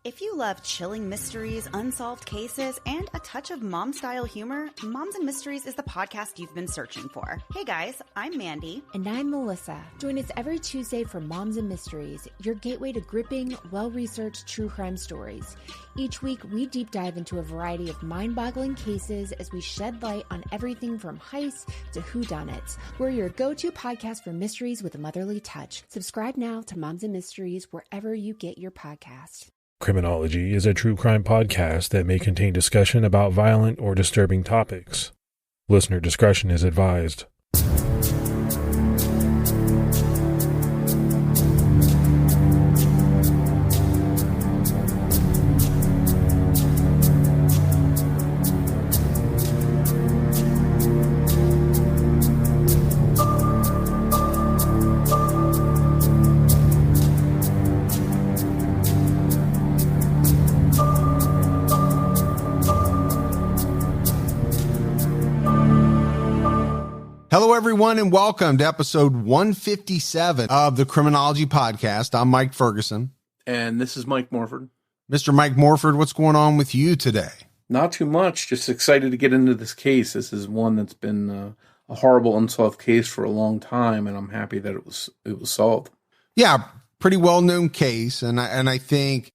If you love chilling mysteries, unsolved cases, and a touch of mom-style humor, Moms and Mysteries is the podcast you've been searching for. Hey guys, I'm Mandy. And I'm Melissa. Join us every Tuesday for Moms and Mysteries, your gateway to gripping, well-researched true crime stories. Each week, we deep dive into a variety of mind-boggling cases as we shed light on everything from heists to whodunits. We're your go-to podcast for mysteries with a motherly touch. Subscribe now to Moms and Mysteries wherever you get your podcasts. Criminology is a true crime podcast that may contain discussion about violent or disturbing topics. Listener discretion is advised. Hello, everyone, and welcome to episode 157 of the Criminology podcast. I'm Mike Ferguson. And this is Mike Morford. Mr. Mike Morford, what's going on with you today? Not too much. Just excited to get into this case. This is one that's been a horrible unsolved case for a long time, and I'm happy that it was solved. Yeah, pretty well-known case, and I think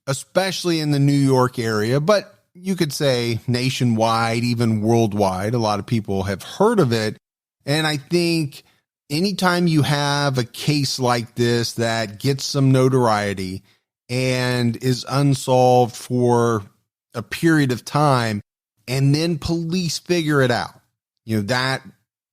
especially in the New York area, but you could say nationwide, even worldwide, a lot of people have heard of it. And I think anytime you have a case like this that gets some notoriety and is unsolved for a period of time, and then police figure it out, that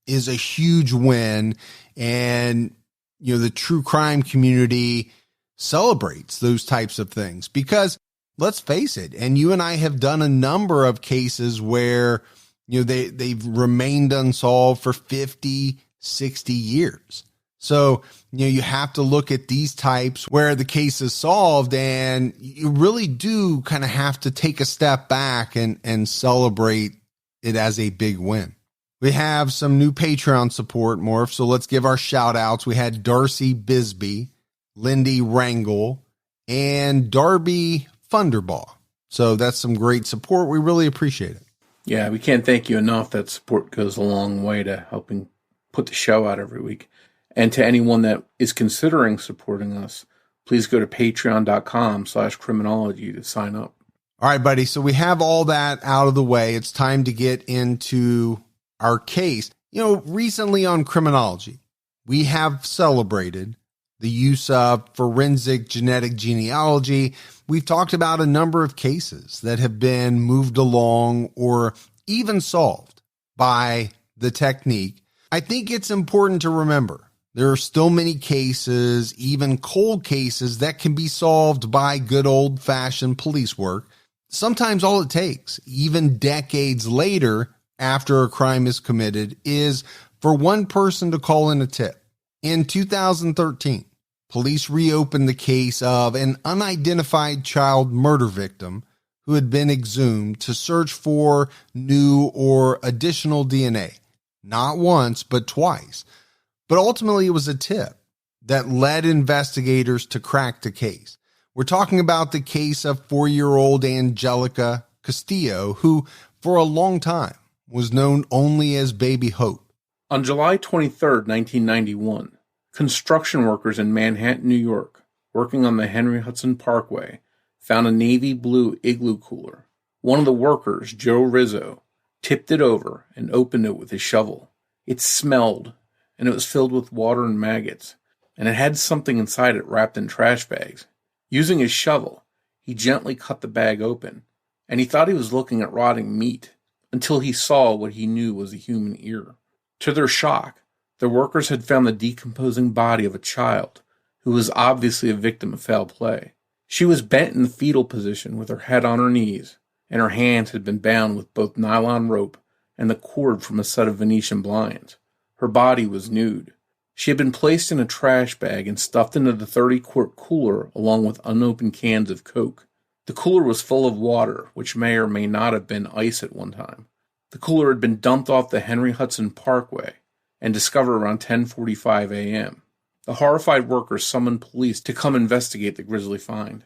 is a huge win. And, the true crime community celebrates those types of things because let's face it, and you and I have done a number of cases where they've remained unsolved for 50, 60 years. So, you have to look at these types where the case is solved, and you really do kind of have to take a step back and celebrate it as a big win. We have some new Patreon support, Morph, so let's give our shout outs. We had Darcy Bisbee, Lindy Rangel, and Darby Funderbaugh. So that's some great support. We really appreciate it. Yeah, we can't thank you enough. That support goes a long way to helping put the show out every week. And to anyone that is considering supporting us, please go to patreon.com/criminology to sign up. All right, buddy. So we have all that out of the way. It's time to get into our case. Recently on Criminology, we have celebrated the use of forensic genetic genealogy. We've talked about a number of cases that have been moved along or even solved by the technique. I think it's important to remember there are still many cases, even cold cases, that can be solved by good old-fashioned police work. Sometimes all it takes, even decades later after a crime is committed, is for one person to call in a tip. In 2013, police reopened the case of an unidentified child murder victim who had been exhumed to search for new or additional DNA. Not once, but twice. But ultimately, it was a tip that led investigators to crack the case. We're talking about the case of 4-year-old Anjelica Castillo, who for a long time was known only as Baby Hope. On July 23rd, 1991, construction workers in Manhattan, New York, working on the Henry Hudson Parkway, found a navy blue igloo cooler. One of the workers, Joe Rizzo, tipped it over and opened it with his shovel. It smelled, and it was filled with water and maggots, and it had something inside it wrapped in trash bags. Using his shovel, he gently cut the bag open, and he thought he was looking at rotting meat until he saw what he knew was a human ear. To their shock, the workers had found the decomposing body of a child who was obviously a victim of foul play. She was bent in the fetal position with her head on her knees, and her hands had been bound with both nylon rope and the cord from a set of Venetian blinds. Her body was nude. She had been placed in a trash bag and stuffed into the 30-quart cooler along with unopened cans of Coke. The cooler was full of water, which may or may not have been ice at one time. The cooler had been dumped off the Henry Hudson Parkway and discovered around 10:45 a.m. The horrified workers summoned police to come investigate the grisly find.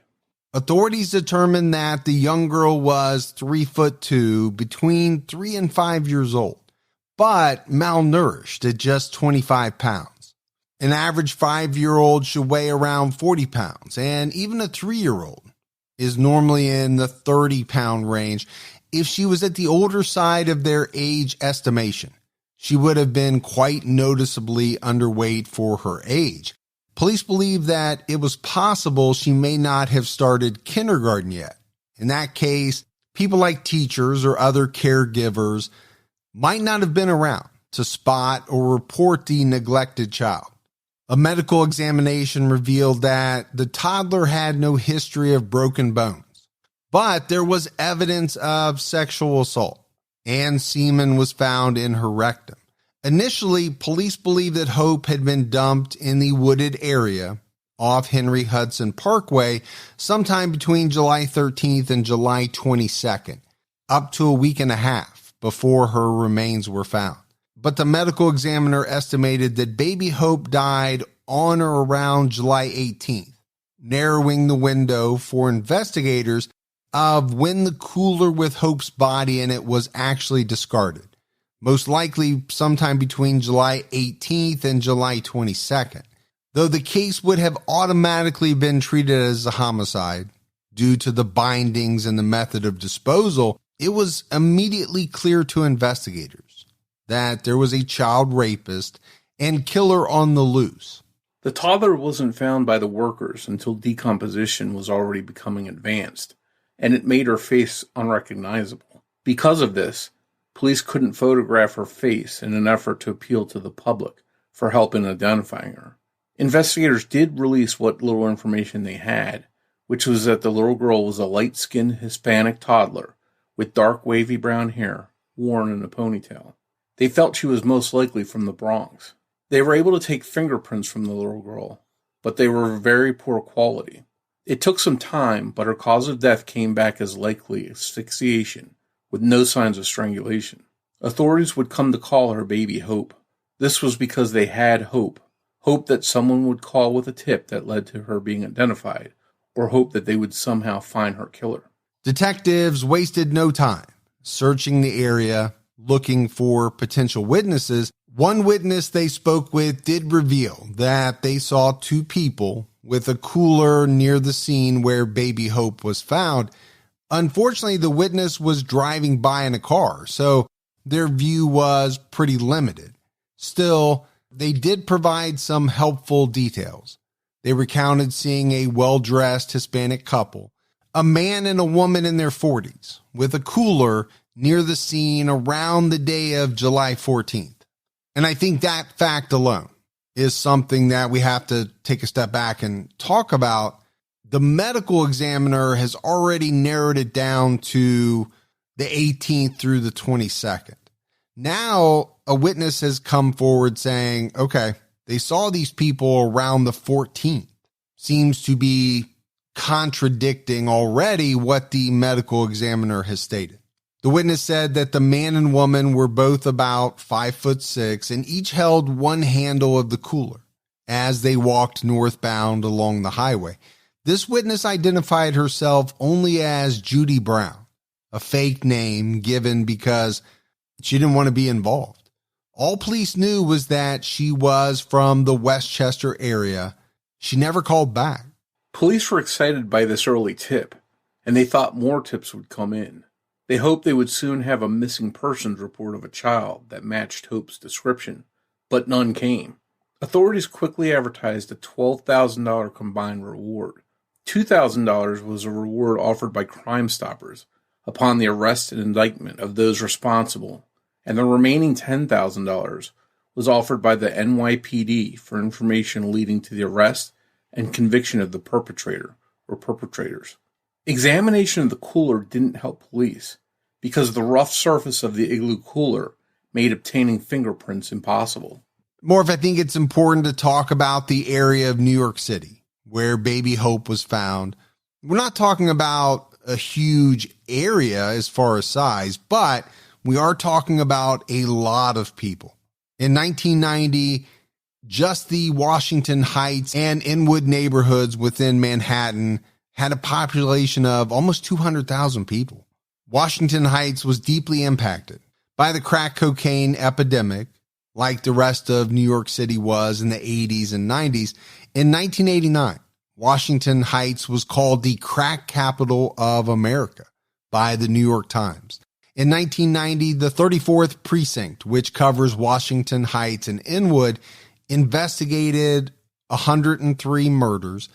Authorities determined that the young girl was 3'2", between 3 and 5 years old, but malnourished at just 25 pounds. An average 5-year-old should weigh around 40 pounds, and even a 3-year-old is normally in the 30-pound range. If she was at the older side of their age estimation, she would have been quite noticeably underweight for her age. Police believe that it was possible she may not have started kindergarten yet. In that case, people like teachers or other caregivers might not have been around to spot or report the neglected child. A medical examination revealed that the toddler had no history of broken bones, but there was evidence of sexual assault, and semen was found in her rectum. Initially, police believed that Hope had been dumped in the wooded area off Henry Hudson Parkway sometime between July 13th and July 22nd, up to a week and a half before her remains were found. But the medical examiner estimated that baby Hope died on or around July 18th, narrowing the window for investigators of when the cooler with Hope's body in it was actually discarded. Most likely sometime between July 18th and July 22nd. Though the case would have automatically been treated as a homicide due to the bindings and the method of disposal, it was immediately clear to investigators that there was a child rapist and killer on the loose. The toddler wasn't found by the workers until decomposition was already becoming advanced, and it made her face unrecognizable. Because of this, police couldn't photograph her face in an effort to appeal to the public for help in identifying her. Investigators did release what little information they had, which was that the little girl was a light-skinned Hispanic toddler with dark wavy brown hair worn in a ponytail. They felt she was most likely from the Bronx. They were able to take fingerprints from the little girl, but they were of very poor quality. It took some time, but her cause of death came back as likely asphyxiation, with no signs of strangulation. Authorities would come to call her baby Hope. This was because they had hope that someone would call with a tip that led to her being identified, or hope that they would somehow find her killer. Detectives wasted no time searching the area, looking for potential witnesses. One witness they spoke with did reveal that they saw two people with a cooler near the scene where baby Hope was found. Unfortunately, the witness was driving by in a car, so their view was pretty limited. Still, they did provide some helpful details. They recounted seeing a well-dressed Hispanic couple, a man and a woman in their 40s, with a cooler near the scene around the day of July 14th. And I think that fact alone is something that we have to take a step back and talk about. The medical examiner has already narrowed it down to the 18th through the 22nd. Now, a witness has come forward saying, okay, they saw these people around the 14th. Seems to be contradicting already what the medical examiner has stated. The witness said that the man and woman were both about 5'6" and each held one handle of the cooler as they walked northbound along the highway. This witness identified herself only as Judy Brown, a fake name given because she didn't want to be involved. All police knew was that she was from the Westchester area. She never called back. Police were excited by this early tip, and they thought more tips would come in. They hoped they would soon have a missing persons report of a child that matched Hope's description, but none came. Authorities quickly advertised a $12,000 combined reward. $2,000 was a reward offered by Crime Stoppers upon the arrest and indictment of those responsible, and the remaining $10,000 was offered by the NYPD for information leading to the arrest and conviction of the perpetrator or perpetrators. Examination of the cooler didn't help police because the rough surface of the igloo cooler made obtaining fingerprints impossible. Morf, I think it's important to talk about the area of New York City where baby Hope was found. We're not talking about a huge area as far as size, but we are talking about a lot of people. In 1990, just the Washington Heights and Inwood neighborhoods within Manhattan had a population of almost 200,000 people. Washington Heights was deeply impacted by the crack cocaine epidemic, like the rest of New York City was in the 80s and 90s. In 1989, Washington Heights was called the crack capital of America by the New York Times. In 1990, the 34th Precinct, which covers Washington Heights and Inwood, investigated 103 murders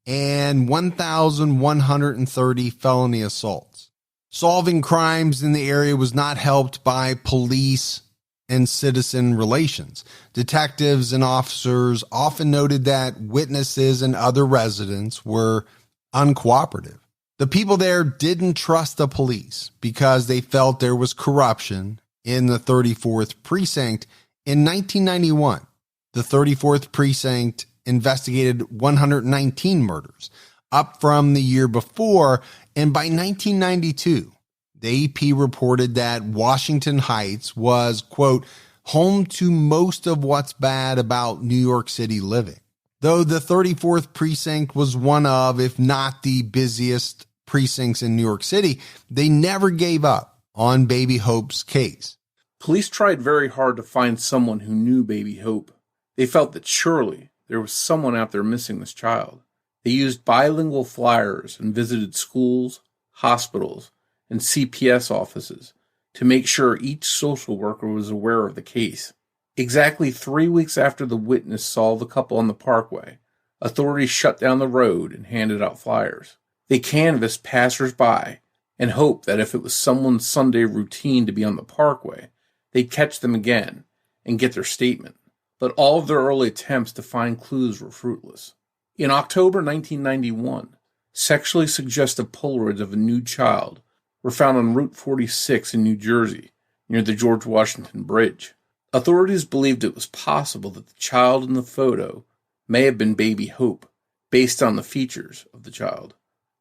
and 1,130 felony assaults. Solving crimes in the area was not helped by police and citizen relations. Detectives and officers often noted that witnesses and other residents were uncooperative. The people there didn't trust the police because they felt there was corruption in the 34th Precinct. In 1991, the 34th Precinct investigated 119 murders, up from the year before, and by 1992, the AP reported that Washington Heights was, quote, home to most of what's bad about New York City living. Though the 34th Precinct was one of, if not the busiest precincts in New York City, they never gave up on Baby Hope's case. Police tried very hard to find someone who knew Baby Hope. They felt that surely there was someone out there missing this child. They used bilingual flyers and visited schools, hospitals, and CPS offices to make sure each social worker was aware of the case. Exactly 3 weeks after the witness saw the couple on the Parkway, authorities shut down the road and handed out flyers. They canvassed passers-by and hoped that if it was someone's Sunday routine to be on the Parkway, they'd catch them again and get their statement. But all of their early attempts to find clues were fruitless. In October 1991, sexually suggestive Polaroids of a nude child were found on Route 46 in New Jersey, near the George Washington Bridge. Authorities believed it was possible that the child in the photo may have been Baby Hope, based on the features of the child.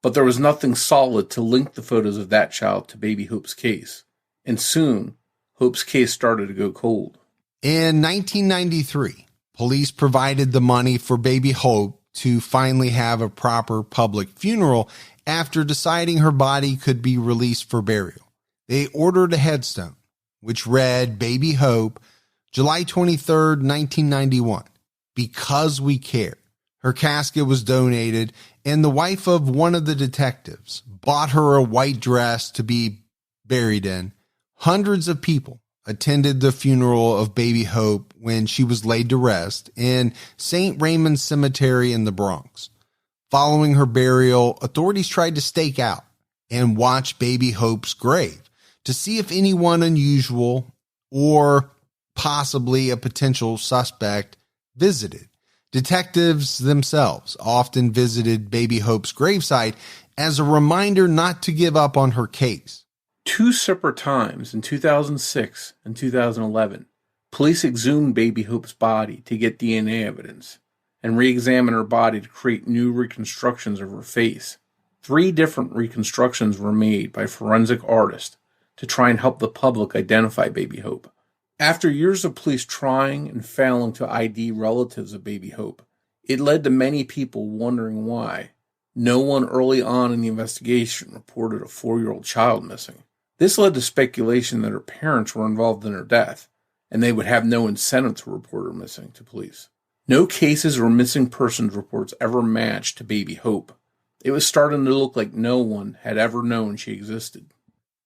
But there was nothing solid to link the photos of that child to Baby Hope's case, and soon, Hope's case started to go cold. In 1993, police provided the money for Baby Hope to finally have a proper public funeral after deciding her body could be released for burial. They ordered a headstone, which read, Baby Hope, July 23rd, 1991, because we care. Her casket was donated, and the wife of one of the detectives bought her a white dress to be buried in. Hundreds of people attended the funeral of Baby Hope when she was laid to rest in St. Raymond's Cemetery in the Bronx. Following her burial, authorities tried to stake out and watch Baby Hope's grave to see if anyone unusual or possibly a potential suspect visited. Detectives themselves often visited Baby Hope's gravesite as a reminder not to give up on her case. 2 separate times in 2006 and 2011, police exhumed Baby Hope's body to get DNA evidence and re-examine her body to create new reconstructions of her face. 3 different reconstructions were made by forensic artists to try and help the public identify Baby Hope. After years of police trying and failing to ID relatives of Baby Hope, it led to many people wondering why no one early on in the investigation reported a 4-year-old child missing. This led to speculation that her parents were involved in her death, and they would have no incentive to report her missing to police. No cases or missing persons reports ever matched to Baby Hope. It was starting to look like no one had ever known she existed.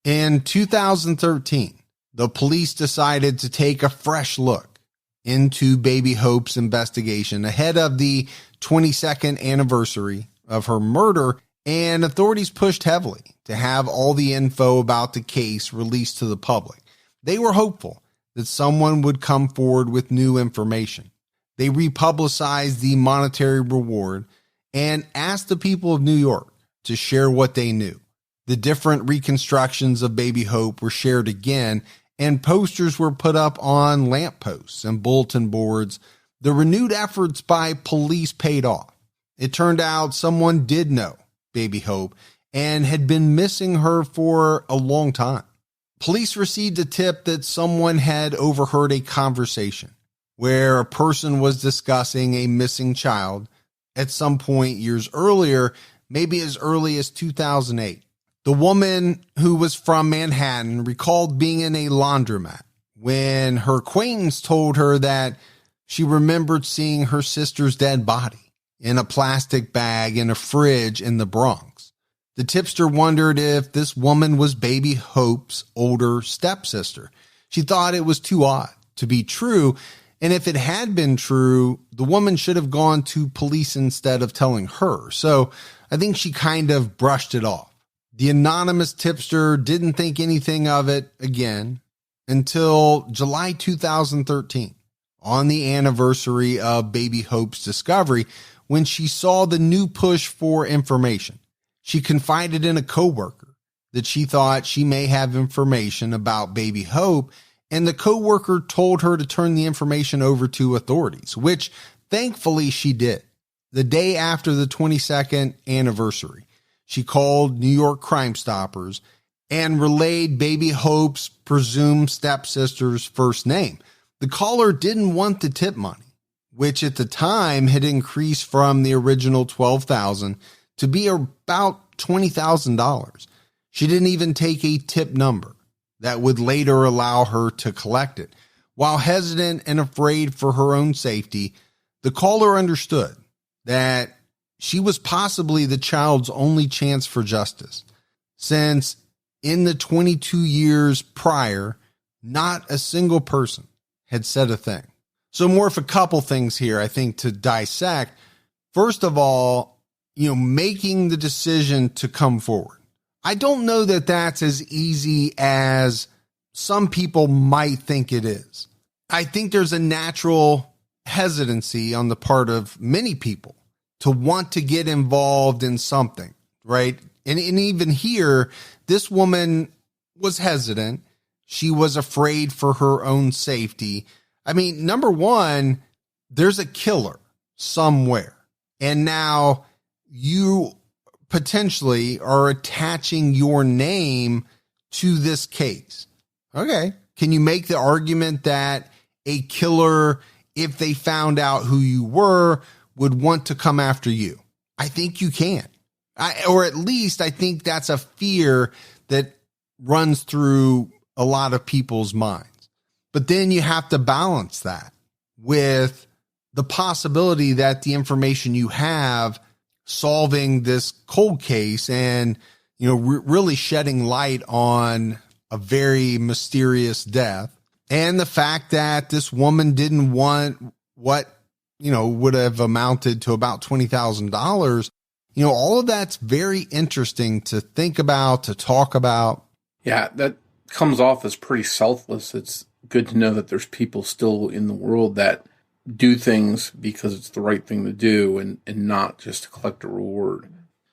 In 2013, the police decided to take a fresh look into Baby Hope's investigation ahead of the 22nd anniversary of her murder, and authorities pushed heavily to have all the info about the case released to the public. They were hopeful that someone would come forward with new information. They republicized the monetary reward and asked the people of New York to share what they knew. The different reconstructions of Baby Hope were shared again, and posters were put up on lampposts and bulletin boards. The renewed efforts by police paid off. It turned out someone did know Baby Hope and had been missing her for a long time. Police received a tip that someone had overheard a conversation where a person was discussing a missing child at some point years earlier. maybe as early as 2008. The woman, who was from Manhattan, recalled being in a laundromat when her acquaintance told her that she remembered seeing her sister's dead body in a plastic bag in a fridge in the Bronx. The tipster wondered if this woman was Baby Hope's older stepsister. She thought it was too odd to be true, and if it had been true, the woman should have gone to police instead of telling her. So I think she kind of brushed it off. The anonymous tipster didn't think anything of it again until July 2013, on the anniversary of Baby Hope's discovery, when she saw the new push for information. She confided in a coworker that she thought she may have information about Baby Hope, and the coworker told her to turn the information over to authorities, which thankfully she did. The day after the 22nd anniversary, she called New York Crime Stoppers and relayed Baby Hope's presumed stepsister's first name. The caller didn't want the tip money, which at the time had increased from the original $12,000 to be about $20,000. She didn't even take a tip number that would later allow her to collect it. While hesitant and afraid for her own safety, the caller understood that she was possibly the child's only chance for justice, since in the 22 years prior, not a single person had said a thing. So Morf, a couple things here, I think, to dissect. First of all, making the decision to come forward. I don't know that that's as easy as some people might think it is. I think there's a natural hesitancy on the part of many people to want to get involved in something, right? And even here, this woman was hesitant. She was afraid for her own safety. I mean, number one, there's a killer somewhere. And now you potentially are attaching your name to this case. Okay. Can you make the argument that a killer, if they found out who you were, would want to come after you? I think you can. Or at least I think that's a fear that runs through a lot of people's minds. But then you have to balance that with the possibility that the information you have solving this cold case and, really shedding light on a very mysterious death, and the fact that this woman didn't want what, would have amounted to about $20,000. All of that's very interesting to think about, to talk about. Yeah, that comes off as pretty selfless. It's good to know that there's people still in the world that do things because it's the right thing to do and not just to collect a reward.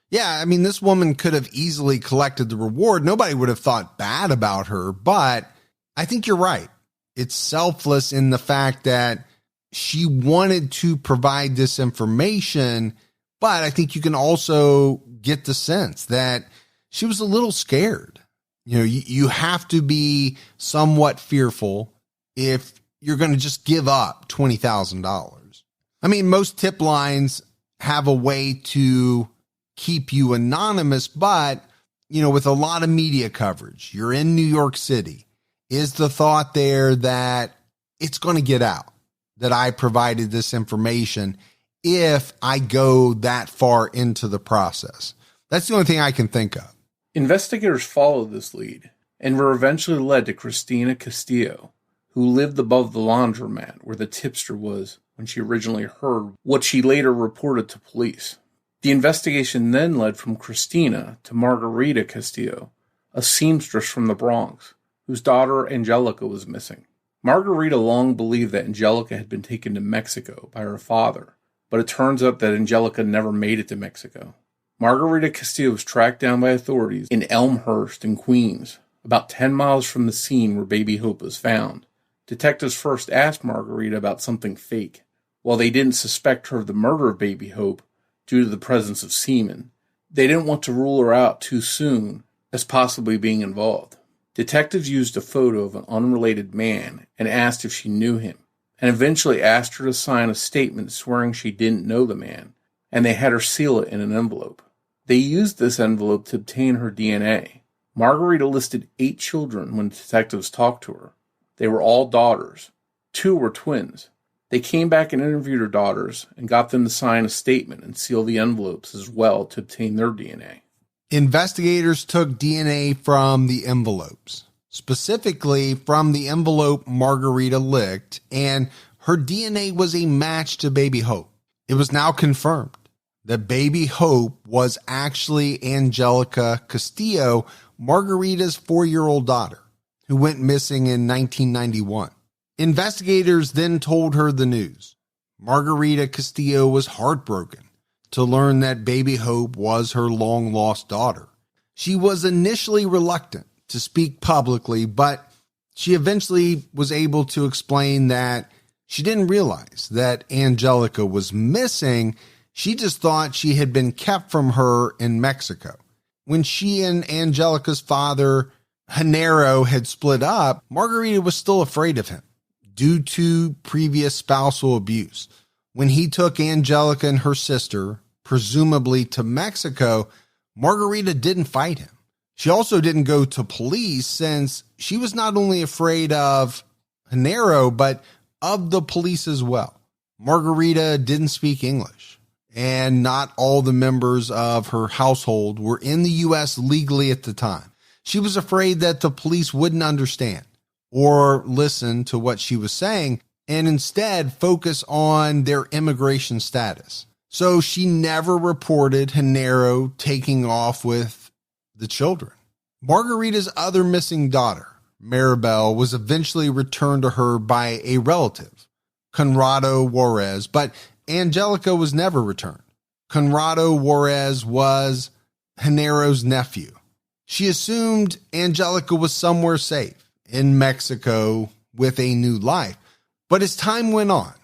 Yeah, I mean, this woman could have easily collected the reward. Nobody would have thought bad about her, but I think you're right. It's selfless in the fact that she wanted to provide this information, but I think you can also get the sense that she was a little scared. You have to be somewhat fearful if you're going to just give up $20,000. I mean, most tip lines have a way to keep you anonymous, but, with a lot of media coverage, you're in New York City. Is the thought there that it's going to get out that I provided this information if I go that far into the process? That's the only thing I can think of. Investigators followed this lead and were eventually led to Anjelica Castillo, who lived above the laundromat where the tipster was when she originally heard what she later reported to police. The investigation then led from Christina to Margarita Castillo, a seamstress from the Bronx, whose daughter Anjelica was missing. Margarita long believed that Anjelica had been taken to Mexico by her father, but it turns out that Anjelica never made it to Mexico. Margarita Castillo was tracked down by authorities in Elmhurst in Queens, about 10 miles from the scene where Baby Hope was found. Detectives first asked Margarita about something fake. While they didn't suspect her of the murder of Baby Hope due to the presence of semen, they didn't want to rule her out too soon as possibly being involved. Detectives used a photo of an unrelated man and asked if she knew him, and eventually asked her to sign a statement swearing she didn't know the man, and they had her seal it in an envelope. They used this envelope to obtain her DNA. Margarita listed 8 children when detectives talked to her. They were all daughters. 2 were twins. They came back and interviewed her daughters and got them to sign a statement and seal the envelopes as well to obtain their DNA. Investigators took DNA from the envelopes, specifically from the envelope Margarita licked, and her DNA was a match to Baby Hope. It was now confirmed that Baby Hope was actually Anjelica Castillo, Margarita's 4-year-old daughter, who went missing in 1991. Investigators then told her the news. Margarita Castillo was heartbroken to learn that Baby Hope was her long-lost daughter. She was initially reluctant to speak publicly, but she eventually was able to explain that she didn't realize that Anjelica was missing. She just thought she had been kept from her in Mexico. When she and Anjelica's father, Genaro, had split up, Margarita was still afraid of him due to previous spousal abuse. When he took Anjelica and her sister, presumably to Mexico, Margarita didn't fight him. She also didn't go to police since she was not only afraid of Genaro, but of the police as well. Margarita didn't speak English, and not all the members of her household were in the U.S. legally at the time. She was afraid that the police wouldn't understand or listen to what she was saying, and instead focus on their immigration status. So she never reported Genaro taking off with the children. Margarita's other missing daughter, Maribel, was eventually returned to her by a relative, Conrado Juarez, but Anjelica was never returned. Conrado Juarez was Genaro's nephew. She assumed Anjelica was somewhere safe in Mexico with a new life. But as time went on,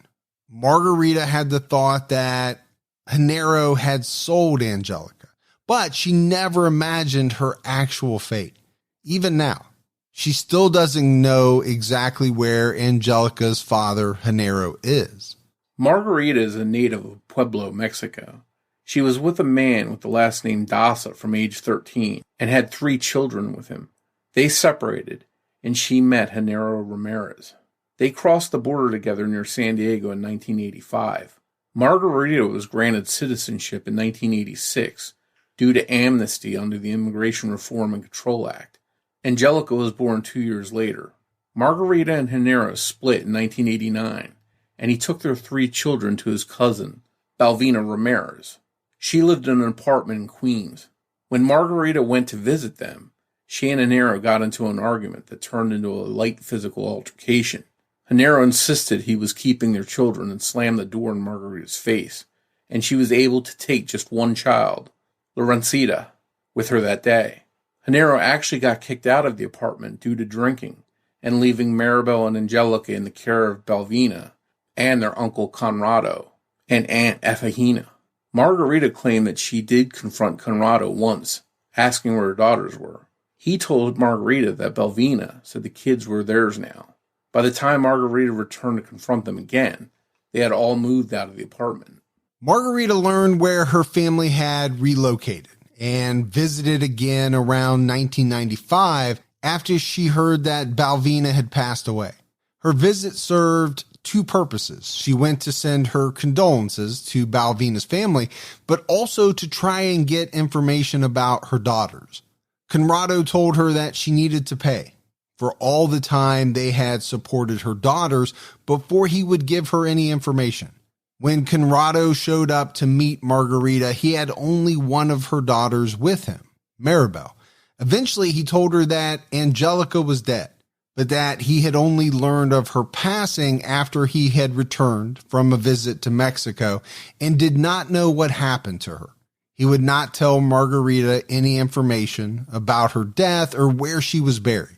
Margarita had the thought that Genaro had sold Anjelica, but she never imagined her actual fate. Even now, she still doesn't know exactly where Anjelica's father, Genaro, is. Margarita is a native of Pueblo, Mexico. She was with a man with the last name Daza from age 13 and had 3 children with him. They separated, and she met Genaro Ramirez. They crossed the border together near San Diego in 1985. Margarita was granted citizenship in 1986 due to amnesty under the Immigration Reform and Control Act. Anjelica was born 2 years later. Margarita and Genaro split in 1989, and he took their 3 children to his cousin, Balvina Ramirez. She lived in an apartment in Queens. When Margarita went to visit them, she and Genaro got into an argument that turned into a light physical altercation. Genaro insisted he was keeping their children and slammed the door in Margarita's face, and she was able to take just one child, Lorencita, with her that day. Genaro actually got kicked out of the apartment due to drinking and leaving Maribel and Anjelica in the care of Balvina and their uncle Conrado and Aunt Efagina. Margarita claimed that she did confront Conrado once, asking where her daughters were. He told Margarita that Balvina said the kids were theirs now. By the time Margarita returned to confront them again, they had all moved out of the apartment. Margarita learned where her family had relocated and visited again around 1995 after she heard that Balvina had passed away. Her visit served 2 purposes. She went to send her condolences to Balvina's family, but also to try and get information about her daughters. Conrado told her that she needed to pay for all the time they had supported her daughters before he would give her any information. When Conrado showed up to meet Margarita, he had only one of her daughters with him, Maribel. Eventually, he told her that Anjelica was dead, but that he had only learned of her passing after he had returned from a visit to Mexico and did not know what happened to her. He would not tell Margarita any information about her death or where she was buried.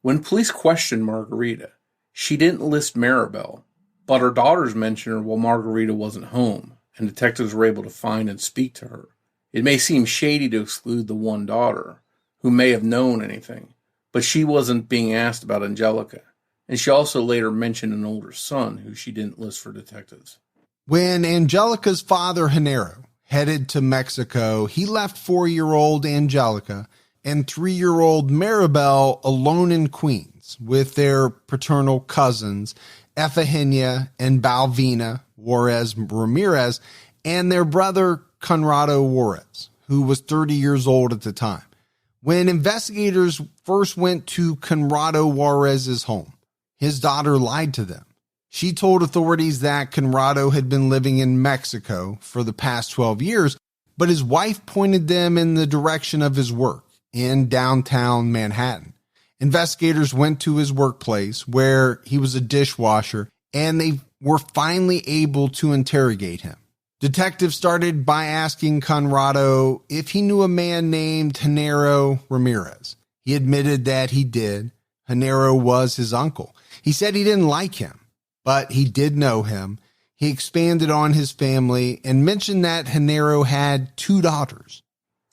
When police questioned Margarita, she didn't list Maribel, but her daughters mentioned her while Margarita wasn't home, and detectives were able to find and speak to her. It may seem shady to exclude the one daughter, who may have known anything, but she wasn't being asked about Anjelica, and she also later mentioned an older son who she didn't list for detectives. When Anjelica's father, Genaro, headed to Mexico, he left 4-year-old Anjelica and 3-year-old Maribel alone in Queens with their paternal cousins, Efigenia and Balvina Juarez Ramirez, and their brother Conrado Juarez, who was 30 years old at the time. When investigators first went to Conrado Juarez's home, his daughter lied to them. She told authorities that Conrado had been living in Mexico for the past 12 years, but his wife pointed them in the direction of his work in downtown Manhattan. Investigators went to his workplace where he was a dishwasher, and they were finally able to interrogate him. Detectives started by asking Conrado if he knew a man named Genaro Ramirez. He admitted that he did. Genaro was his uncle. He said he didn't like him, but he did know him. He expanded on his family and mentioned that Genaro had 2 daughters.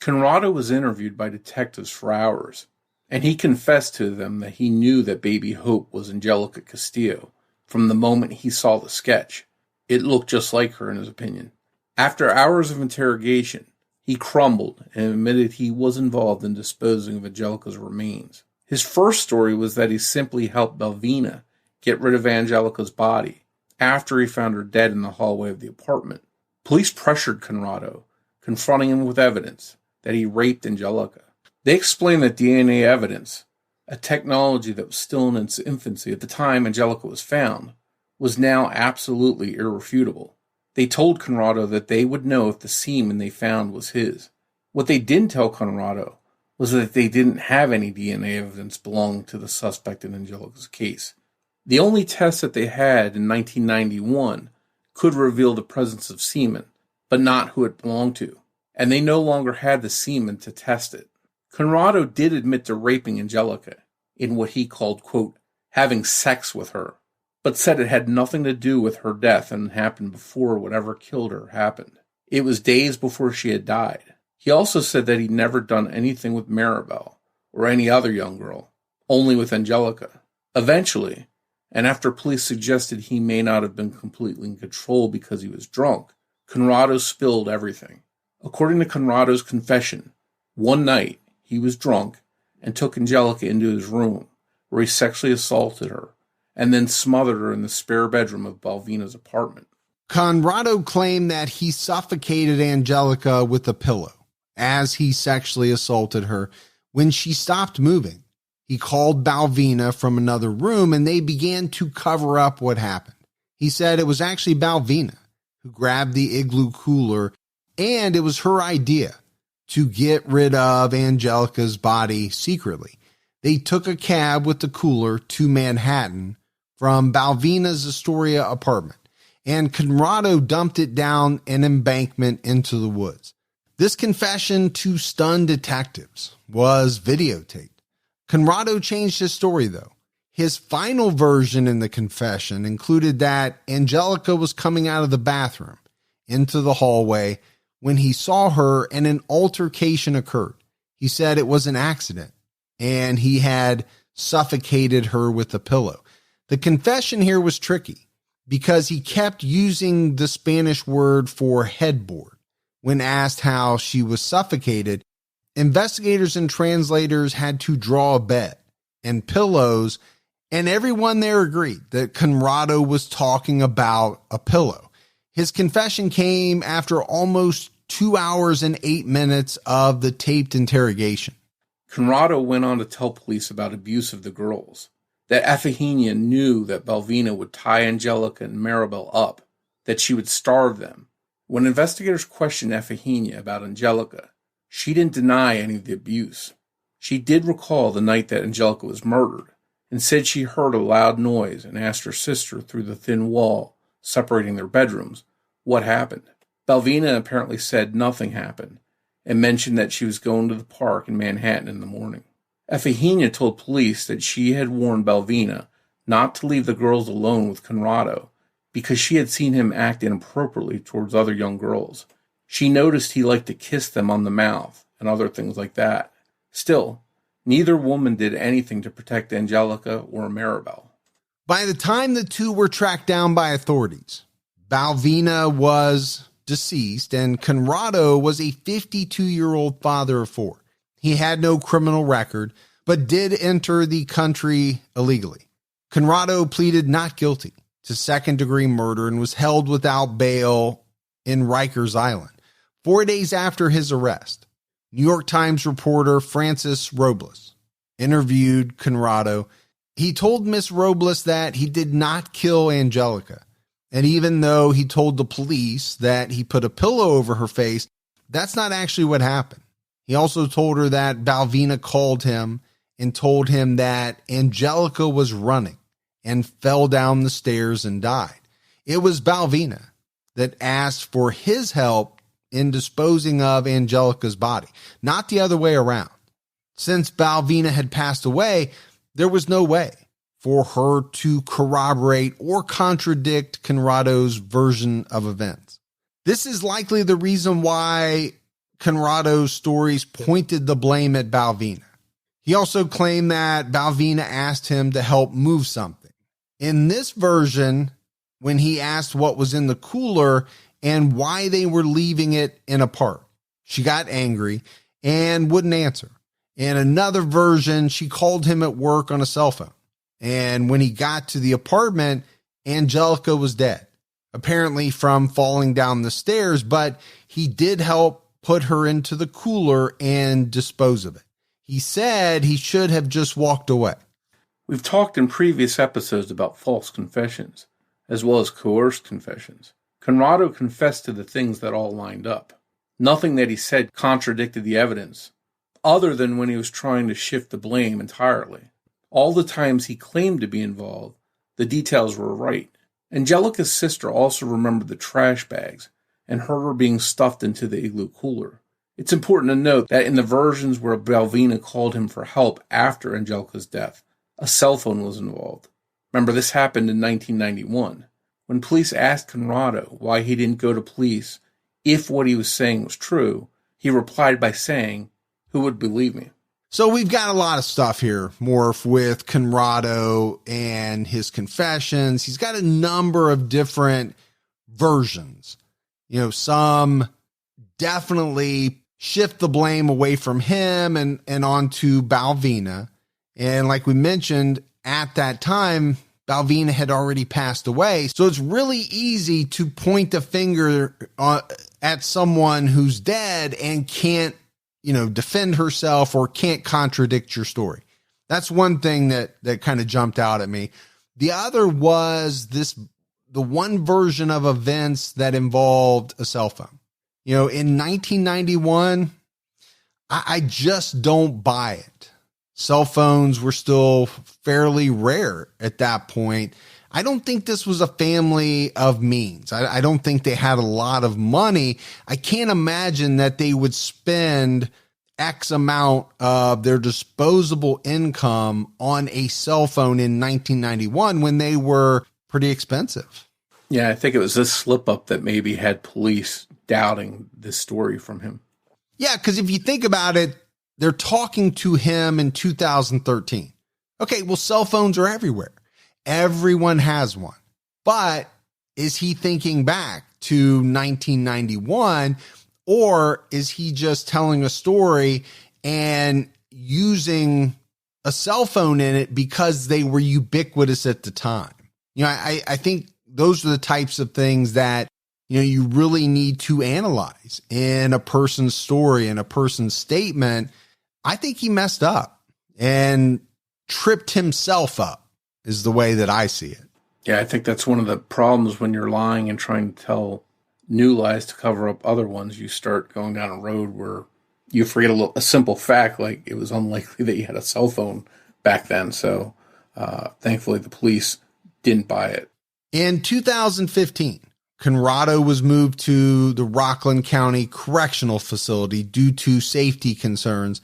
Conrado was interviewed by detectives for hours, and he confessed to them that he knew that baby Hope was Anjelica Castillo from the moment he saw the sketch. It looked just like her in his opinion. After hours of interrogation, he crumbled and admitted he was involved in disposing of Anjelica's remains. His first story was that he simply helped Balvina get rid of Anjelica's body after he found her dead in the hallway of the apartment. Police pressured Conrado, confronting him with evidence that he raped Anjelica. They explained that DNA evidence, a technology that was still in its infancy at the time Anjelica was found, was now absolutely irrefutable. They told Conrado that they would know if the semen they found was his. What they didn't tell Conrado was that they didn't have any DNA evidence belonging to the suspect in Anjelica's case. The only test that they had in 1991 could reveal the presence of semen, but not who it belonged to, and they no longer had the semen to test it. Conrado did admit to raping Anjelica in what he called, quote, having sex with her, but said it had nothing to do with her death and happened before whatever killed her happened. It was days before she had died. He also said that he'd never done anything with Maribel or any other young girl, only with Anjelica. Eventually, and after police suggested he may not have been completely in control because he was drunk, Conrado spilled everything. According to Conrado's confession, one night he was drunk and took Anjelica into his room, where he sexually assaulted her and then smothered her in the spare bedroom of Balvina's apartment. Conrado claimed that he suffocated Anjelica with a pillow as he sexually assaulted her. When she stopped moving, he called Balvina from another room and they began to cover up what happened. He said it was actually Balvina who grabbed the igloo cooler, and it was her idea to get rid of Anjelica's body secretly. They took a cab with the cooler to Manhattan from Balvina's Astoria apartment, and Conrado dumped it down an embankment into the woods. This confession to stunned detectives was videotaped. Conrado changed his story, though. His final version in the confession included that Anjelica was coming out of the bathroom into the hallway when he saw her and an altercation occurred. He said it was an accident and he had suffocated her with a pillow. The confession here was tricky because he kept using the Spanish word for headboard. When asked how she was suffocated, investigators and translators had to draw a bed and pillows, and everyone there agreed that Conrado was talking about a pillow. His confession came after almost 2 hours and 8 minutes of the taped interrogation. Conrado went on to tell police about abuse of the girls, that Efigenia knew that Balvina would tie Anjelica and Maribel up, that she would starve them. When investigators questioned Efigenia about Anjelica, she didn't deny any of the abuse. She did recall the night that Anjelica was murdered and said she heard a loud noise and asked her sister through the thin wall separating their bedrooms what happened. Balvina apparently said nothing happened and mentioned that she was going to the park in Manhattan in the morning. Efigenia told police that she had warned Balvina not to leave the girls alone with Conrado because she had seen him act inappropriately towards other young girls. She noticed he liked to kiss them on the mouth and other things like that. Still, neither woman did anything to protect Anjelica or Maribel. By the time the two were tracked down by authorities, Balvina was deceased, and Conrado was a 52-year-old father of 4. He had no criminal record, but did enter the country illegally. Conrado pleaded not guilty to second-degree murder and was held without bail in Rikers Island. 4 days after his arrest, New York Times reporter Francis Robles interviewed Conrado. He told Miss Robles that he did not kill Anjelica. And even though he told the police that he put a pillow over her face, that's not actually what happened. He also told her that Balvina called him and told him that Anjelica was running and fell down the stairs and died. It was Balvina that asked for his help in disposing of Anjelica's body, not the other way around. Since Balvina had passed away, there was no way for her to corroborate or contradict Conrado's version of events. This is likely the reason why Conrado's stories pointed the blame at Balvina. He also claimed that Balvina asked him to help move something. In this version, when he asked what was in the cooler and why they were leaving it in a park, she got angry and wouldn't answer. In another version, she called him at work on a cell phone. And when he got to the apartment, Anjelica was dead, apparently from falling down the stairs, but he did help put her into the cooler and dispose of it. He said he should have just walked away. We've talked in previous episodes about false confessions, as well as coerced confessions. Conrado confessed to the things that all lined up. Nothing that he said contradicted the evidence, other than when he was trying to shift the blame entirely. All the times he claimed to be involved, the details were right. Anjelica's sister also remembered the trash bags and heard her being stuffed into the igloo cooler. It's important to note that in the versions where Balvina called him for help after Anjelica's death, a cell phone was involved. Remember, this happened in 1991. When police asked Conrado why he didn't go to police if what he was saying was true, he replied by saying, "Who would believe me?" So we've got a lot of stuff here, Morf, with Conrado and his confessions. He's got a number of different versions. Some definitely shift the blame away from him and onto Balvina. And like we mentioned, at that time, Balvina had already passed away. So it's really easy to point the finger at someone who's dead and can't, defend herself or can't contradict your story. That's one thing that kind of jumped out at me. The other was the one version of events that involved a cell phone. In 1991, I just don't buy it. Cell phones were still fairly rare at that point. I don't think this was a family of means. I don't think they had a lot of money. I can't imagine that they would spend X amount of their disposable income on a cell phone in 1991 when they were pretty expensive. Yeah, I think it was this slip up that maybe had police doubting this story from him. Yeah, because if you think about it, they're talking to him in 2013. Okay, well, cell phones are everywhere. Everyone has one. But is he thinking back to 1991, or is he just telling a story and using a cell phone in it because they were ubiquitous at the time? I think those are the types of things that, you really need to analyze in a person's story and a person's statement. I think he messed up and tripped himself up is the way that I see it. Yeah, I think that's one of the problems when you're lying and trying to tell new lies to cover up other ones. You start going down a road where you forget a simple fact, like it was unlikely that you had a cell phone back then. So thankfully the police didn't buy it. In 2015, Conrado was moved to the Rockland County Correctional Facility due to safety concerns.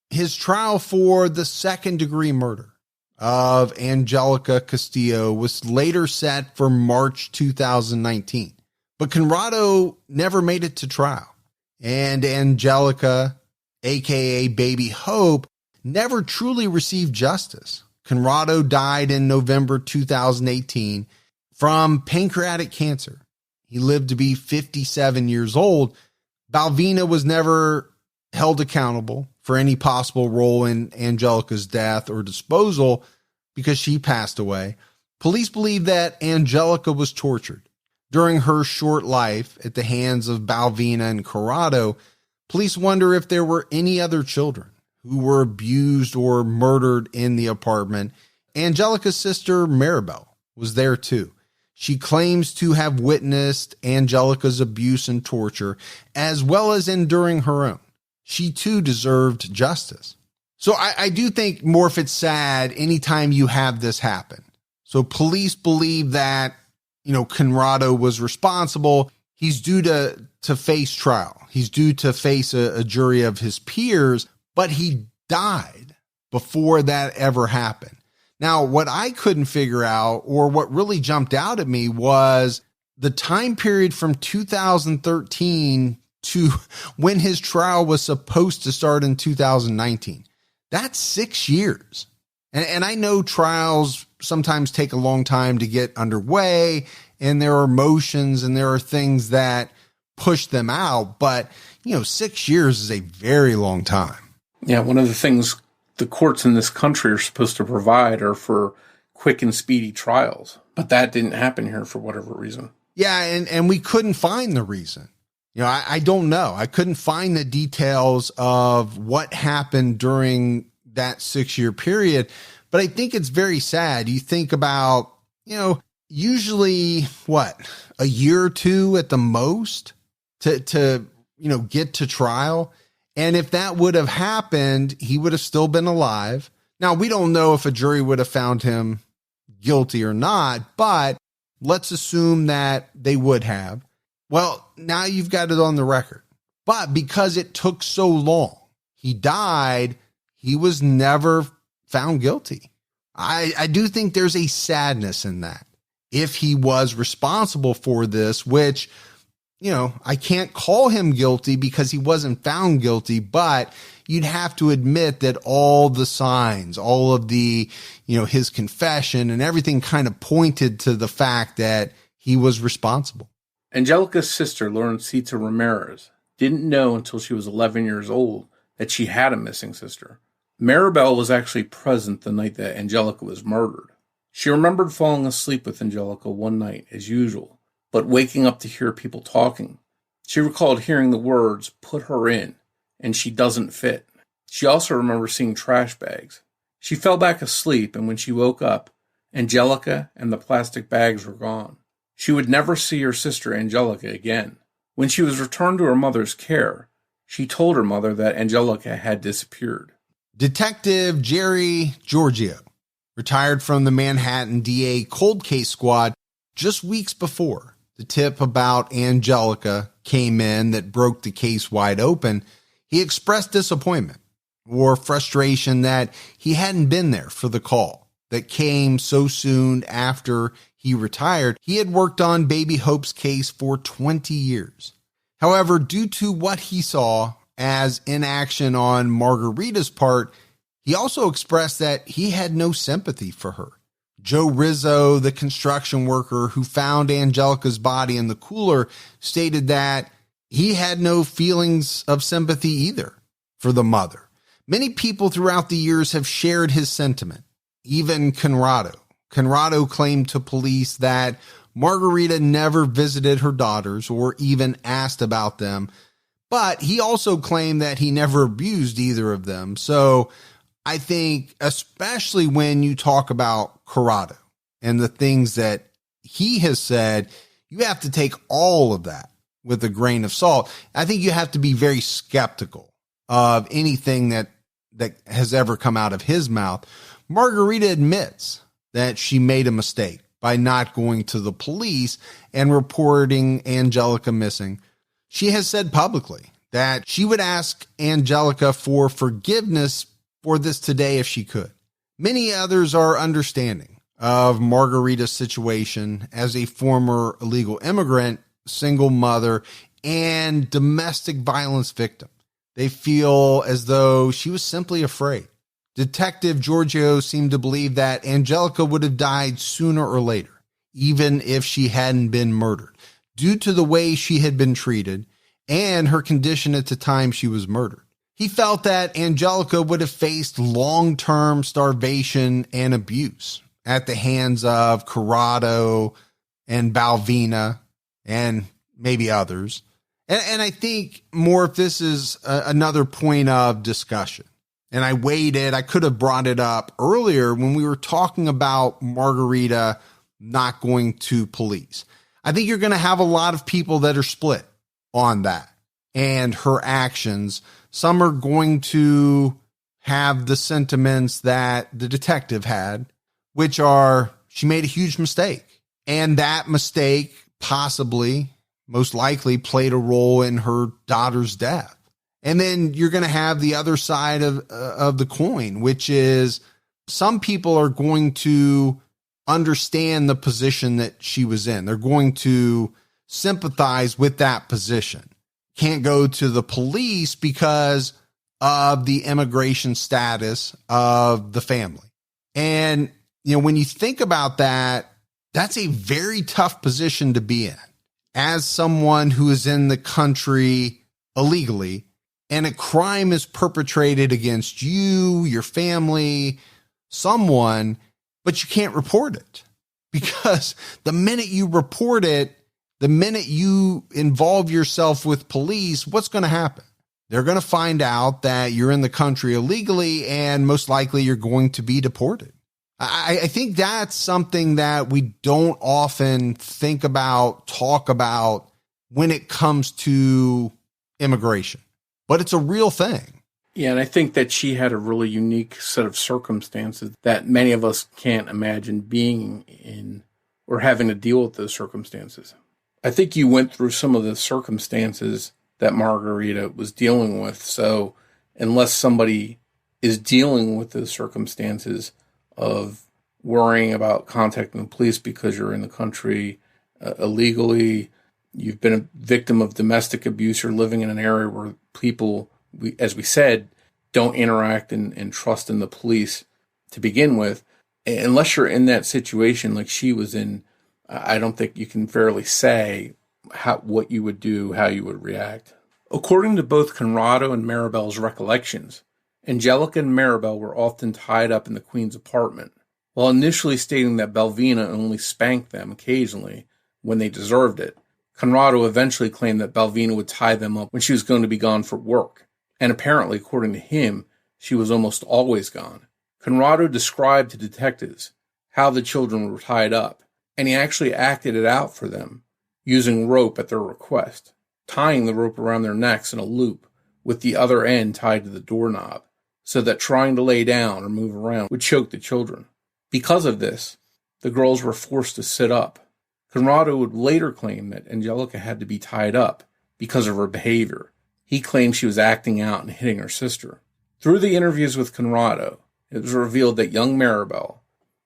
His trial for the second-degree murder of Anjelica Castillo was later set for March 2019. But Conrado never made it to trial. And Anjelica, a.k.a. Baby Hope, never truly received justice. Conrado died in November 2018 from pancreatic cancer. He lived to be 57 years old. Balvina was never held accountable for any possible role in Anjelica's death or disposal because she passed away. Police believe that Anjelica was tortured during her short life at the hands of Balvina and Corrado. Police wonder if there were any other children who were abused or murdered in the apartment. Anjelica's sister, Maribel, was there too. She claims to have witnessed Anjelica's abuse and torture, as well as enduring her own. She too deserved justice. So I do think, Morf, it's sad anytime you have this happen. So police believe that, Conrado was responsible. He's due to face trial. He's due to face a jury of his peers, but he died before that ever happened. Now, what I couldn't figure out, or what really jumped out at me, was the time period from 2013 to when his trial was supposed to start in 2019. That's 6 years. And I know trials sometimes take a long time to get underway, and there are motions and there are things that push them out. But, 6 years is a very long time. Yeah, one of the things the courts in this country are supposed to provide are for quick and speedy trials. But that didn't happen here for whatever reason. Yeah, and we couldn't find the reason. I don't know. I couldn't find the details of what happened during that 6-year period. But I think it's very sad. You think about, usually a year or two at the most to get to trial. And if that would have happened, he would have still been alive. Now, we don't know if a jury would have found him guilty or not, but let's assume that they would have. Well, now you've got it on the record. But because it took so long, he died, he was never found guilty. I do think there's a sadness in that. If he was responsible for this, which, I can't call him guilty because he wasn't found guilty, but you'd have to admit that all the signs, all of the, his confession and everything kind of pointed to the fact that he was responsible. Anjelica's sister, Lorencita Ramirez, didn't know until she was 11 years old that she had a missing sister. Maribel was actually present the night that Anjelica was murdered. She remembered falling asleep with Anjelica one night, as usual, but waking up to hear people talking. She recalled hearing the words, "put her in," and "she doesn't fit." She also remembered seeing trash bags. She fell back asleep, and when she woke up, Anjelica and the plastic bags were gone. She would never see her sister Anjelica again. When she was returned to her mother's care, she told her mother that Anjelica had disappeared. Detective Jerry Giorgio retired from the Manhattan DA cold case squad just weeks before the tip about Anjelica came in that broke the case wide open. He expressed disappointment or frustration that he hadn't been there for the call that came so soon after he retired. He had worked on Baby Hope's case for 20 years. However, due to what he saw as inaction on Margarita's part, he also expressed that he had no sympathy for her. Joe Rizzo, the construction worker who found Anjelica's body in the cooler, stated that he had no feelings of sympathy either for the mother. Many people throughout the years have shared his sentiment, even Conrado. Conrado claimed to police that Margarita never visited her daughters or even asked about them, but he also claimed that he never abused either of them. So I think, especially when you talk about Corrado and the things that he has said, you have to take all of that with a grain of salt. I think you have to be very skeptical of anything that has ever come out of his mouth. Margarita admits that she made a mistake by not going to the police and reporting Anjelica missing. She has said publicly that she would ask Anjelica for forgiveness for this today if she could. Many others are understanding of Margarita's situation as a former illegal immigrant, single mother, and domestic violence victim. They feel as though she was simply afraid. Detective Giorgio seemed to believe that Anjelica would have died sooner or later, even if she hadn't been murdered. due to the way she had been treated and her condition at the time she was murdered. He felt that Anjelica would have faced long-term starvation and abuse at the hands of Corrado and Balvina and maybe others. And I think, Morf, this is another point of discussion. And I waited. I could have brought it up earlier when we were talking about Margarita not going to police. I think you're going to have a lot of people that are split on that and her actions. Some are going to have the sentiments that the detective had, which are she made a huge mistake. And that mistake possibly, most likely, played a role in her daughter's death. And then you're going to have the other side of the coin, which is some people are going to understand the position that she was in. They're going to sympathize with that position. Can't go to the police because of the immigration status of the family. And, when you think about that, that's a very tough position to be in as someone who is in the country illegally and a crime is perpetrated against you, your family, someone, but you can't report it because the minute you report it, the minute you involve yourself with police, what's going to happen? They're going to find out that you're in the country illegally and most likely you're going to be deported. I think that's something that we don't often think about, talk about when it comes to immigration, but it's a real thing. Yeah, and I think that she had a really unique set of circumstances that many of us can't imagine being in or having to deal with those circumstances. I think you went through some of the circumstances that Margarita was dealing with. So unless somebody is dealing with those circumstances of worrying about contacting the police because you're in the country illegally, you've been a victim of domestic abuse, you're living in an area where people, as we said, don't interact and trust in the police to begin with. Unless you're in that situation like she was in, I don't think you can fairly say what you would do, how you would react. According to both Conrado and Maribel's recollections, Anjelica and Maribel were often tied up in the Queen's apartment. While initially stating that Balvina only spanked them occasionally when they deserved it, Conrado eventually claimed that Balvina would tie them up when she was going to be gone for work, and apparently, according to him, she was almost always gone. Conrado described to detectives how the children were tied up, and he actually acted it out for them, using rope at their request, tying the rope around their necks in a loop with the other end tied to the doorknob, so that trying to lay down or move around would choke the children. Because of this, the girls were forced to sit up. Conrado would later claim that Anjelica had to be tied up because of her behavior. He claimed she was acting out and hitting her sister. Through the interviews with Conrado, it was revealed that young Maribel,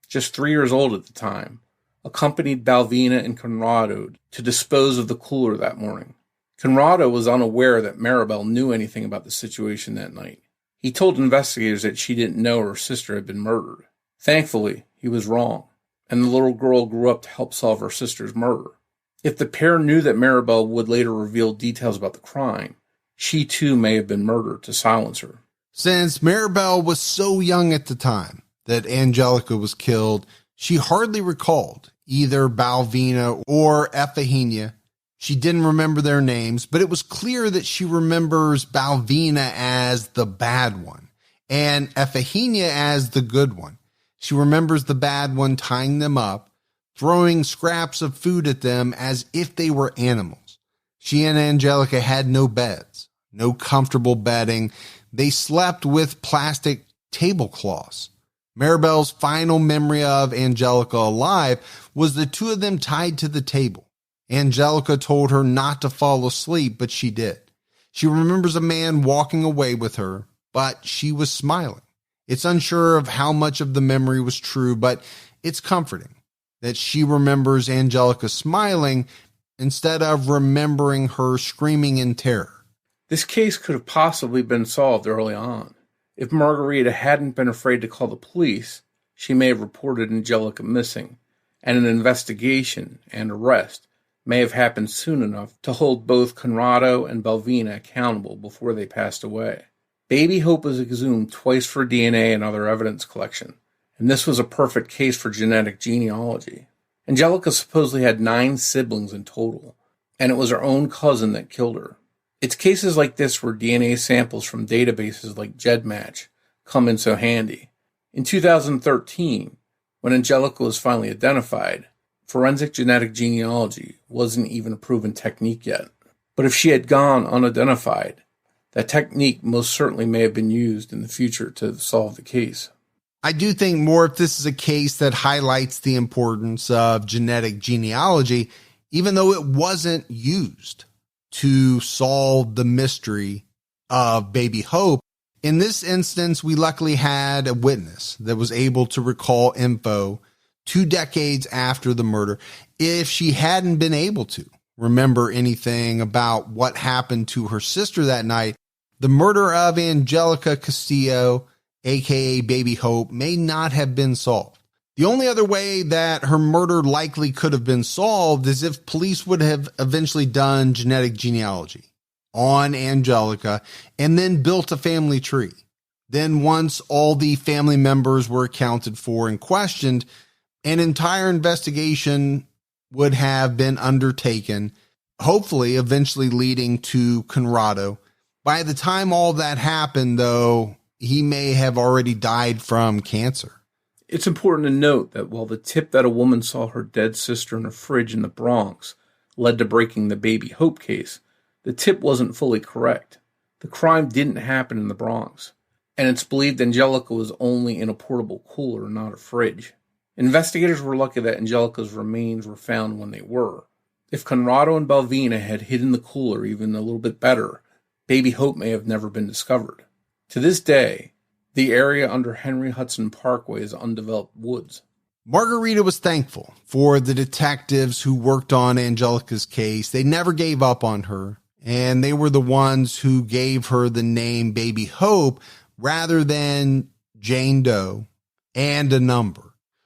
just 3 years old at the time, accompanied Balvina and Conrado to dispose of the cooler that morning. Conrado was unaware that Maribel knew anything about the situation that night. He told investigators that she didn't know her sister had been murdered. Thankfully, he was wrong, and the little girl grew up to help solve her sister's murder. If the pair knew that Maribel would later reveal details about the crime, she too may have been murdered to silence her. Since Maribel was so young at the time that Anjelica was killed, she hardly recalled either Balvina or Efigenia. She didn't remember their names, but it was clear that she remembers Balvina as the bad one and Efigenia as the good one. She remembers the bad one tying them up, throwing scraps of food at them as if they were animals. She and Anjelica had no beds, no comfortable bedding. They slept with plastic tablecloths. Maribel's final memory of Anjelica alive was the two of them tied to the table. Anjelica told her not to fall asleep, but she did. She remembers a man walking away with her, but she was smiling. It's unsure of how much of the memory was true, but it's comforting that she remembers Anjelica smiling instead of remembering her screaming in terror. This case could have possibly been solved early on. If Margarita hadn't been afraid to call the police, she may have reported Anjelica missing, and an investigation and arrest may have happened soon enough to hold both Conrado and Belvina accountable before they passed away. Baby Hope was exhumed twice for DNA and other evidence collection, and this was a perfect case for genetic genealogy. Anjelica supposedly had 9 siblings in total, and it was her own cousin that killed her. It's cases like this where DNA samples from databases like GEDmatch come in so handy. In 2013, when Anjelica was finally identified, forensic genetic genealogy wasn't even a proven technique yet. But if she had gone unidentified, that technique most certainly may have been used in the future to solve the case. I do think more if this is a case that highlights the importance of genetic genealogy, even though it wasn't used to solve the mystery of Baby Hope. In this instance, we luckily had a witness that was able to recall info 2 decades after the murder. If she hadn't been able to remember anything about what happened to her sister that night, the murder of Anjelica Castillo, aka Baby Hope, may not have been solved. The only other way that her murder likely could have been solved is if police would have eventually done genetic genealogy on Anjelica and then built a family tree. Then once all the family members were accounted for and questioned, an entire investigation would have been undertaken, hopefully eventually leading to Conrado. By the time all that happened, though, he may have already died from cancer. It's important to note that while the tip that a woman saw her dead sister in a fridge in the Bronx led to breaking the Baby Hope case, the tip wasn't fully correct. The crime didn't happen in the Bronx, and it's believed Anjelica was only in a portable cooler, not a fridge. Investigators were lucky that Anjelica's remains were found when they were. If Conrado and Belvina had hidden the cooler even a little bit better, Baby Hope may have never been discovered. To this day, the area under Henry Hudson Parkway is undeveloped woods. Margarita was thankful for the detectives who worked on Anjelica's case. They never gave up on her, and they were the ones who gave her the name Baby Hope rather than Jane Doe and a number.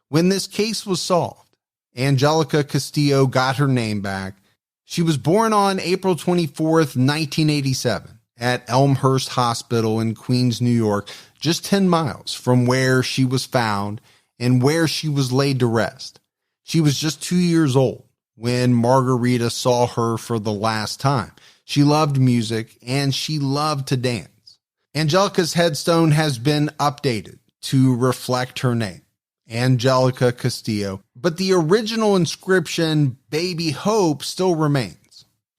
When this case was solved, Anjelica Castillo got her name back. She was born on April 24th, 1987 at Elmhurst Hospital in Queens, New York, just 10 miles from where she was found and where she was laid to rest. She was just 2 years old when Margarita saw her for the last time. She loved music and she loved to dance. Anjelica's headstone has been updated to reflect her name, Anjelica Castillo, but the original inscription, Baby Hope, still remains.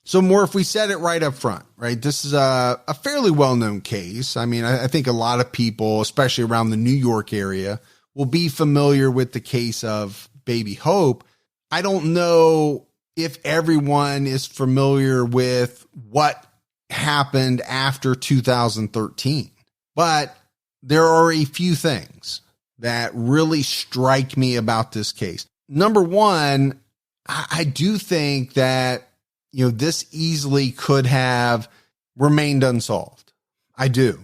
So Morf, we said it right up front, right? This is a fairly well-known case. I mean, I think a lot of people, especially around the New York area, will be familiar with the case of Baby Hope. I don't know if everyone is familiar with what happened after 2013, but there are a few things that really strike me about this case. Number one, I do think that, this easily could have remained unsolved. I do.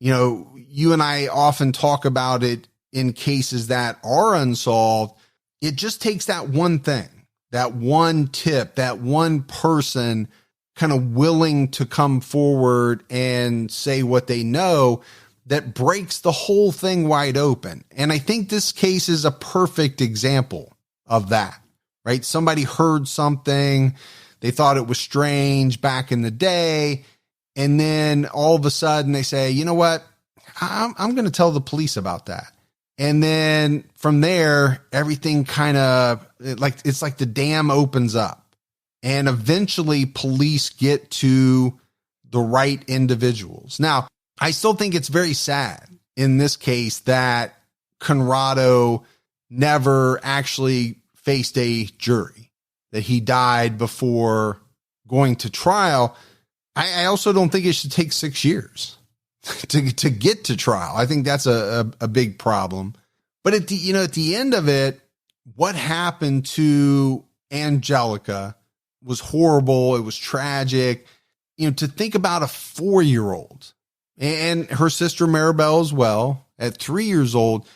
You and I often talk about it in cases that are unsolved. It just takes that one thing, that one tip, that one person kind of willing to come forward and say what they know that breaks the whole thing wide open. And I think this case is a perfect example of that, right? Somebody heard something, they thought it was strange back in the day, and then all of a sudden they say, you know what? I'm going to tell the police about that. And then from there, everything kind of it's like the dam opens up, and eventually police get to the right individuals. Now, I still think it's very sad in this case that Conrado never actually faced a jury, that he died before going to trial. I also don't think it should take 6 years to get to trial. I think that's a big problem. But at the end of it, what happened to Anjelica was horrible. It was tragic. To think about a 4-year-old and her sister Maribel as well, at 3 years old,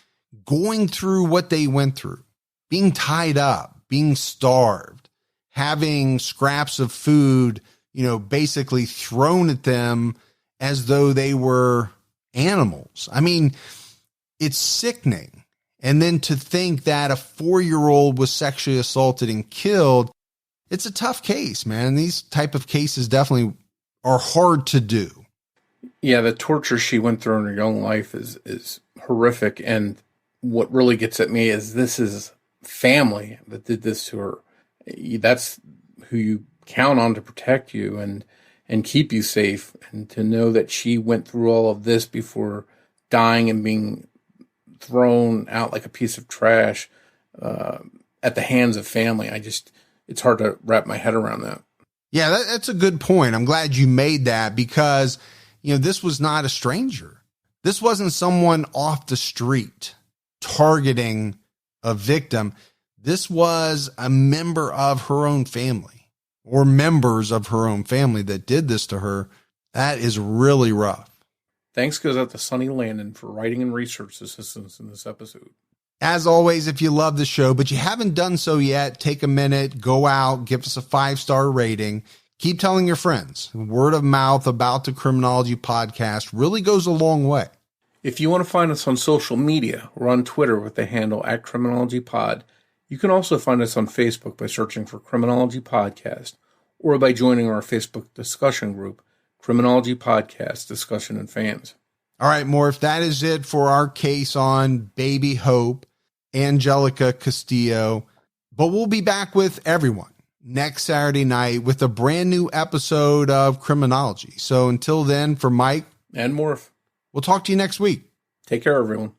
going through what they went through, being tied up, being starved, having scraps of food, basically thrown at them as though they were animals. I mean, it's sickening. And then to think that a 4-year-old was sexually assaulted and killed, it's a tough case, man. These type of cases definitely are hard to do. Yeah, the torture she went through in her young life is horrific. And what really gets at me is this is family that did this to her. That's who you count on to protect you and keep you safe. And to know that she went through all of this before dying and being thrown out like a piece of trash at the hands of family, it's hard to wrap my head around that. Yeah, that's a good point. I'm glad you made that because, this was not a stranger. This wasn't someone off the street targeting a victim. This was a member of her own family or members of her own family that did this to her. That is really rough. Thanks goes out to Sonny Landon for writing and research assistance in this episode. As always, if you love the show, but you haven't done so yet, take a minute, go out, give us a 5-star rating. Keep telling your friends. Word of mouth about the Criminology podcast really goes a long way. If you want to find us on social media, we're on Twitter with the handle @CriminologyPod. You can also find us on Facebook by searching for Criminology Podcast or by joining our Facebook discussion group, Criminology Podcast Discussion and Fans. All right, Morf, that is it for our case on Baby Hope, Anjelica Castillo. But we'll be back with everyone next Saturday night with a brand new episode of Criminology. So until then, for Mike and Morf, we'll talk to you next week. Take care, everyone.